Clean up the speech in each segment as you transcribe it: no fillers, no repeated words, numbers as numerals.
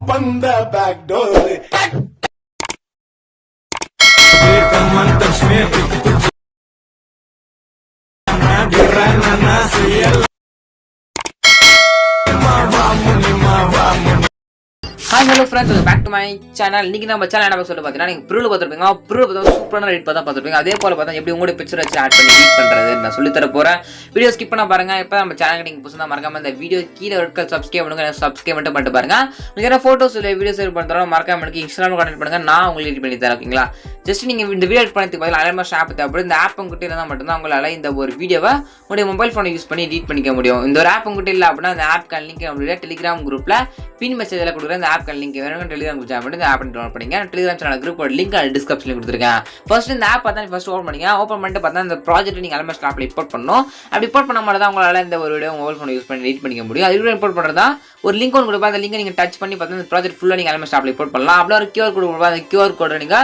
Open the back door. Hi hello friends, welcome back to my channel. இன்னைக்கு நம்ம channel என்ன சொல்ல பார்த்தீங்கன்னா நீங்க ப்ரூல பார்த்திருப்பீங்க. ப்ரூல பார்த்தா சூப்பரான எடிட் பார்த்தா பார்த்திருப்பீங்க. அதே போல பார்த்தா எப்படி உங்களோட பிக்சர் வச்சு ஆட் பண்ணி எடிட் பண்றது நான் சொல்லி தர போறேன். வீடியோ ஸ்கிப் பண்ண பாருங்க. இப்போ நம்ம சேனலுக்கு நீங்க புதுசா மறக்காம இந்த வீடியோ கீழ இருக்க சப்ஸ்கிரைப் பண்ணுங்க. சப்ஸ்கிரைப் பண்ணிட்டு பாருங்க. உங்களுக்கு என்ன போட்டோஸ் இல்ல வீடியோஸ் எடிட் பண்றோம் மறக்காம எனக்கு இன்ஸ்டாகிராம்ல கான்டாக்ட் பண்ணுங்க. நான் உங்களுக்கு எடிட் பண்ணி தரேன். ஓகேங்களா? ஜஸ்ட் நீங்க இந்த வீடியோ எடிட் பண்ணதுக்கு பதிலா அலைட் ஆப் தேவை. இந்த ஆப் உங்ககிட்ட இருந்தா மட்டும் தான் உங்களால இந்த ஒரு வீடியோவை உங்களுடைய மொபைல் போனை யூஸ் பண்ணி எடிட் பண்ணிக்க முடியும். இந்த ஒரு ஆப் உங்ககிட்ட இல்ல அப்படின்னா அந்த ஆப் லிங்க் நம்மளுடைய டெலிகிராம் குரூப்ல பின் மெசேஜ்ல கொடுக்குறேன். இந்த ஆப் லிங்க் வேணும் டெலிகிராம் குரூப் ஜாயின் பண்ணி இந்த ஆப் டவுன்லோட் பண்ணுங்க. டெலிகிராம் சேனல் குரூப்போட லிங்க் டிஸ்கிரிப்ஷன்ல கொடுத்துருக்கேன். ஃபர்ஸ்ட் இந்த ஆப் பார்த்தா ஃபர்ஸ்ட் ஓபன் பண்ணுங்க. ஓபன் பண்ணிட்டு பார்த்தா இந்த ப்ராஜெக்ட் நீங்க அலைட் ஆப்ல இம்போர்ட் பண்ணனும். அப்படி இம்போர்ட் பண்ண மாதிரி தான் உங்களால இந்த ஒரு வீடியோ மொபைல் போனை யூஸ் பண்ணி எடிட் பண்ணிக்க முடியும். அதுக்கு இம்போர்ட் பண்றதா ஒரு லிங்க் ஒன்று கொடுப்பா. அந்த லிங்கை நீங்க டச் பண்ணி பார்த்தா இந்த ப்ராஜெக்ட் ஃபுல்லா நீங்க அலைட் ஆப்ல இம்போர்ட் பண்ணலாம். அப்படியே ஒரு QR கோட் கொடுப்பா. அந்த QR கோட் நீங்க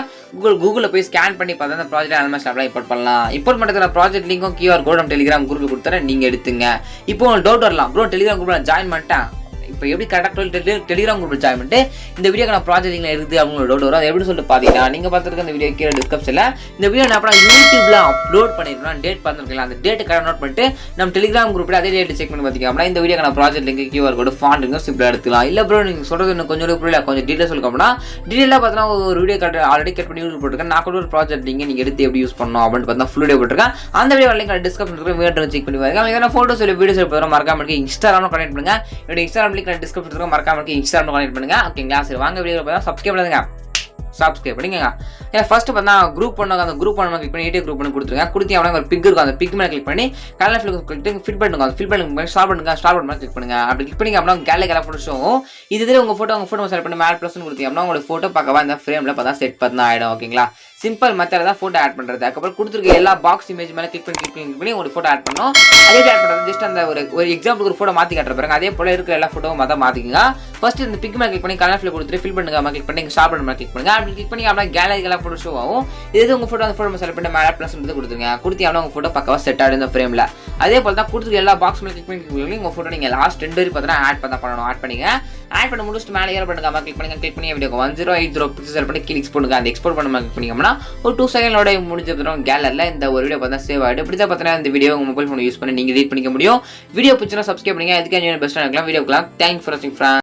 கூகுள்ல போய் ஸ்கேன் பண்ணி பார்த்தா அந்த ப்ராஜெக்ட் அலைட் ஆப்ல இம்போர்ட் பண்ணலாம். இம்போர்ட் பண்றதுல ப்ராஜெக்ட் லிங்க்கும் QR கோட் நம்ம டெலிகிராம் குரூப்ல கொடுத்தறேன். நீங்க எடுத்துங்க. இப்போ உங்களுக்கு டவுட் வரலாம். ப்ரோ டெலிகிராம் குரூப்ல ஜாயின் பண்ணிட்டேன். இப்போ எப்படி கரெக்டாக டெலிகிராம் குரூப் ஜாயின் பண்ணிட்டு இந்த வீடியோக்கு நான் ப்ராஜெக்ட்ல இருக்குது அப்படின்னு டவுட் வரும். அது எப்படி சொல்லிட்டு பார்த்தீங்கன்னா நீங்கள் பார்த்துருக்க இந்த வீடியோ கீழே டிஸ்கிரிப்ஷனில் இந்த வீடியோ நான் அப்புறம் யூடியூப்ல அப்லோட் பண்ணிருக்கேன். டேட் பார்த்துருக்கலாம். அந்த டேட்டு கரெக்டாக நோட் பண்ணிட்டு நம்ம டெலிகிராம் குரூப்ல அதே டேட் செக் பண்ணி பார்த்தீங்கன்னா இந்த வீடியோ நான் project link QR code font சிம்பிளாக எடுத்துக்கலாம். இல்லை ப்ரோ நீங்கள் சொல்றது இன்னும் கொஞ்சம் புரியல கொஞ்சம் டீட்டெயில் சொல்லிக்கோம்னா டீட்டெயிலாக பார்த்தீங்கன்னா ஒரு வீடியோ ஆல்ரெடி கட் பண்ணி யூடியூப் போட்டிருக்கேன். நான் கூட ஒரு ப்ராஜெக்ட் லிங்க் நீங்கள் எடுத்து எப்படி யூஸ் பண்ணணும் அப்படின்னு பார்த்தா ஃபுல் வீடியோ போட்டிருக்கேன். அந்த video link description video check பண்ணி பாருங்க. எதனா ஃபோட்டோஸ் இல்லை வீடியோஸ் எடுத்து மறக்காம இன்ஸ்டாகிராம் கனெக்ட் பண்ணுங்க. என்னோட இன்ஸ்டாகிராம் லிங்க் டிஸ்கிரிப்ஷன் மறக்காம இன்ஸ்டாகிராம் கனெக்ட் பண்ணுங்க. ஓகேங்களா? சரி வாங்க வீடியோ பார்த்தா சப்ஸ்கிரைப் பண்ணுங்க. சப்ஸ்கிரைப் பண்ணிங்க. ஃபர்ஸ்ட் பார்த்தா குரூப் பண்ணுங்க. அந்த குரூப் பண்ண கிளிக் பண்ணி குரூப் பண்ணி கொடுத்துருங்க. கொடுத்து அவனுக்கு ஒரு பிக் இருக்கும். அந்த பிக் மேலே கிளிக் பண்ணி கலர் ஃபிட் பண்ணுங்க. அந்த ஃபில் பண்ணுங்க. ஸ்டார்ட் பண்ணுங்க. ஸ்டார்ட் பண்ணி கிளிக் பண்ணுங்க. அப்படி கிளிக் பண்ணி அப்படின்னா கேலரி ஃபோட்டோ ஷோவும் இது உங்க ஃபோட்டோ செலக்ட் பண்ணி மேல் ப்ளஸ் கொடுத்தீங்க அப்படின்னா உங்களோட ஃபோட்டோ பார்க்கவா இந்த ஃப்ரேம்ல பார்த்தா செட் பண்ணா ஆயிடும். ஓகேங்களா? சிம்பிள் மெத்தட் தான் ஃபோட்டோ ஆட் பண்றது. அதுக்கப்புறம் கொடுத்துருக்க எல்லா பாக்ஸ் இமேஜ் மேலே கிளிக் பண்ணி ஒரு ஃபோட்டோ ஆட் பண்ணணும். அதே ஆட் பண்றது ஜஸ்ட் அந்த ஒரு எக்ஸாம்பிளுக்கு ஒரு ஃபோட்டோ மாற்றி காட்டுற பாருங்க. அதே போல இருக்கிற எல்லா ஃபோட்டோவும் பார்த்தா மாற்றிக்கங்க. ஃபர்ஸ்ட் இந்த பிக் மேலே கிளிக் பண்ணி கலர் ஃபில் கொடுத்துட்டு ஃபில் பண்ணுங்க. கிளிக் பண்ணி ஸ்டார்ட் பண்ண கிளிக் பண்ணுங்க. அப்படி கிளிக் பண்ணி அப்படின்னா கேலரி ஃபோட்டோ ஷோ ஆகும். இது உங்க ஃபோட்டோ அந்த ஃபோட்டோ செலக்ட் பண்ணி மேலே ப்ளஸ் கொடுத்துருங்க. கொடுத்து அப்படின்னா உங்க ஃபோட்டோ பக்கவா செட் ஆகிடும் இந்த ஃப்ரேம்ல. அதே போல தான் கொடுத்துருக்க எல்லா பாக்ஸ் மேலே கிளிக் பண்ணி உங்க ஃபோட்டோ நீங்க லாஸ்ட் 2 வரை பார்த்தா ஆட் பண்ணணும். ஆட் பண்ணிங்க. ஆட் பண்ண முடிச்சுட்டு மேலே ஏற பண்ணுங்க. கிளிக் பண்ணி வீடியோ 1080 பிக்சல் செலக்ட் பண்ணி கீழே எக்ஸ்போர்ட் பண்ணுங்க. அந்த எக்ஸ்போர்ட் பண்ண கிளிக் பண்ணிங்கன்னா ஒரு 2 செகண்டோட முடிஞ்சதும் கேலரியில் இந்த ஒரு வீடியோ பார்த்தா சேவ் ஆகிடும். இப்படி தான் பார்த்தீங்கன்னா இந்த வீடியோ உங்க மொபைல் ஃபோன் யூஸ் பண்ணி நீங்க எடிட் பண்ணிக்க முடியும். வீடியோ பிடிச்சா சப்ஸ்கிரைப் பண்ணுங்க. எதுக்கு பெஸ்ட்டாக இருக்கலாம் வீடியோக்கலாம். தேங்க்ஸ் ஃபார் வாட்சிங் ஃப்ரெண்ட்ஸ்.